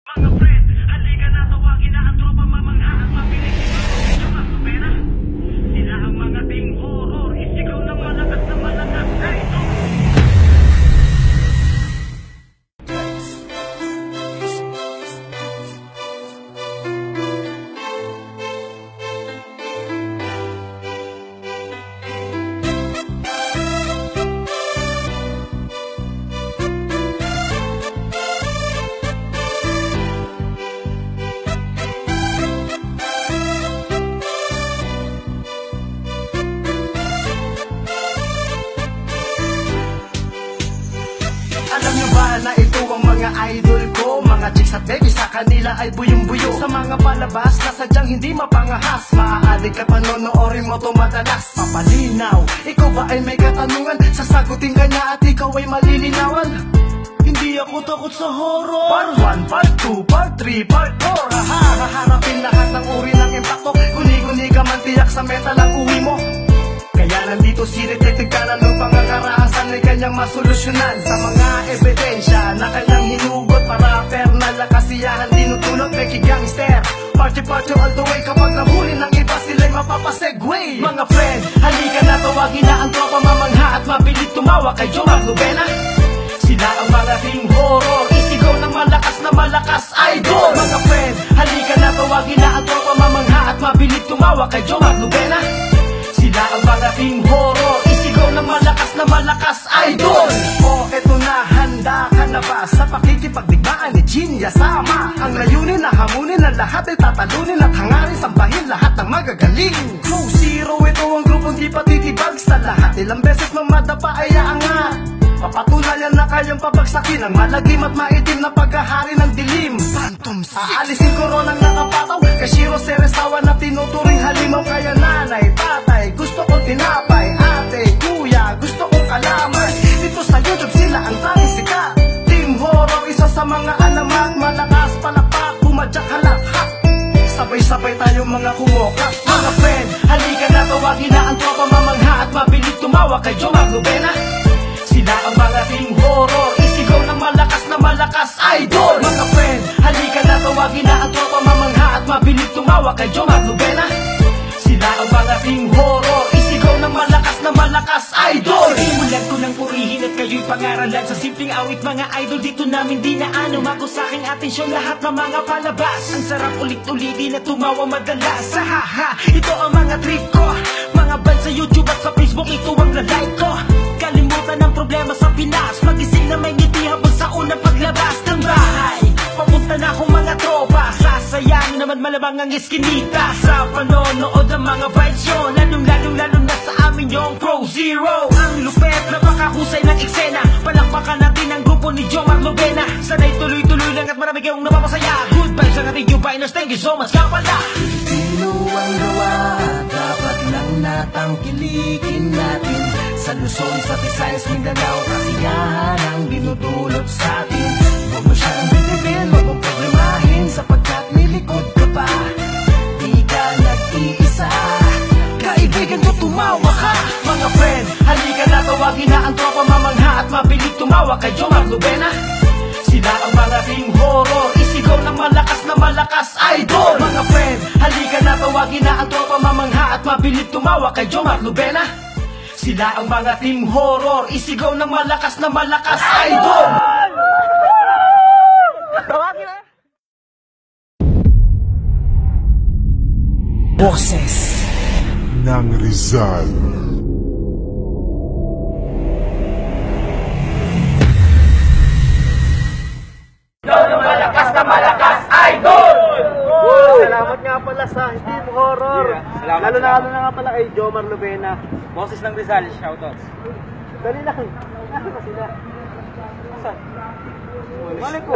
Mga friend, halika na, tawagin na ang tropa mamangha at mabilis ito ang pera. Sila ang mga team horror, isigaw ng malakas na malakas. Hey, alam nyo ba na ito ang mga idol ko? Mga chicks at baby sa kanila ay buyong-buyo. Sa mga palabas na sadyang hindi mapangahas, maaaring ka panonoorin mo to madalas. Papalinaw, ikaw ba ay may katanungan? Sasagutin ka niya at ikaw ay malilinawan. Hindi ako takot sa horror. Part 1, Part 2, Part 3, Part 4. Aha, haharapin lahat ng uri ng impacto. Guni-guni ka man, tiyak sa metal ang uwi mo. Kaya nandito si Detective Kanan upang ang karahasan ay kanyang masolusyonan. Sa mga ebidensya na kanyang hinugot, para pernal na kasiyahan tinutulot, Becky Gangster. Party-party all the way, kapag nahuli ng iba sila'y mapapasegway. Mga friend, halika na, tawagin na ang tropa mamangha at mabilit tumawa kay Jomar Lubena. Sila ang mga team horror, isigaw ng malakas na malakas idol. Mga friend, halika na, tawagin na ang tropa mamangha at mabilit tumawa kay Jomar Lubena. Sila ang mga team horror, isigaw ng malakas na malakas idol. O eto na, handa ka na ba sa pakikipagdigmaan ni Jin Yasama? Ang layunin na hamunin ang lahat ay tatalunin at hangarin sambahin lahat ng magagaling. Flow Zero, ito ang grupong di patitibag sa lahat. Ilang beses nang madapa ay aangat, papatunayan na kayang pabagsakin ang malagim at maitim na paghahari ng dilim. Phantom Six, aalisin ko ron ang nakapataw, Kashiro Seresawa na tinuturing halimaw. Kaya nanay, tatay, gusto kong tinapay. Ate, kuya, gusto kong kalamay. Dito sa YouTube sila ang tanging sikat. Team horror, isa sa mga alamat. Malakas palakpak, pumadyak halakhat. Sabay-sabay tayo mga kumokat. Mga friend, halika na, tawagin na ang tropa mamangha at mabilit tumawa kay Jomar Lubena. Sila ang mga team horror, isigaw ng malakas na malakas idol. Mga friend, halika na, tawagin na ang tropa mamangha at mabilit tumawa kay Jomar Lubena. Sila ang mga team horror, isigaw ng malakas na malakas idol. Simulan ko ng purihin at kayo'y pangaralan sa simpleng awit. Mga idol, dito namin dinaan, umako sa aking atensyon lahat ng mga palabas. Ang sarap ulit-ulitin na tumawa madalas. Haha, ito ang mga trip ko. Mga band sa YouTube at sa Facebook, ito ang like ko. Kalimutan ang problema sa Pinas, magising na may ngiti habang sa unang paglabas ng bahay. Papunta na akong mga tropa, sasayangin naman malamang ang iskinita. Sa panonood ng mga vibes yun, lalong-lalo na sa amin yung Pro Zero. Ang lupet na pakahusay ng eksena, palakpakan natin ang grupo ni Jomar Lubena. Sana'y tuloy-tuloy lang at marami kayong napapasaya. Good vibes ang ating Ubiners, thank you so much nga pala. Sino ang gawa, dapat lang natangkilikin natin. Sa Luzon, sa Visayas, Mindanao, kasiyahan ang dinudulot sa atin. Huwag mo siyang bitibin, huwag mong problemahin, sapagkat may likod ka pa. Di ka nag-iisa, kaibigan ko, tumawa ka. Mga friend, halika na, tawagin na ang tropa mamangha at mabilit tumawa kay Jomar Lubena. Sila ang mga team horror, isigaw ng malakas na malakas idol. Mga friend, halika na, tawagin na ang tropa mamangha at mabilit tumawa kay Jomar Lubena. Sila ang mga team horror, isigaw ng malakas na malakas idol. Tawagin na. Boses ng Rizal. Malakas na malakas idol. Salamat nga pala sa Team Horror. Lalo na nga pala kay Jomar Lubena. Boses ng Rizal, shoutouts. Dali lang. Ano ba sila? Asan? Mali ko.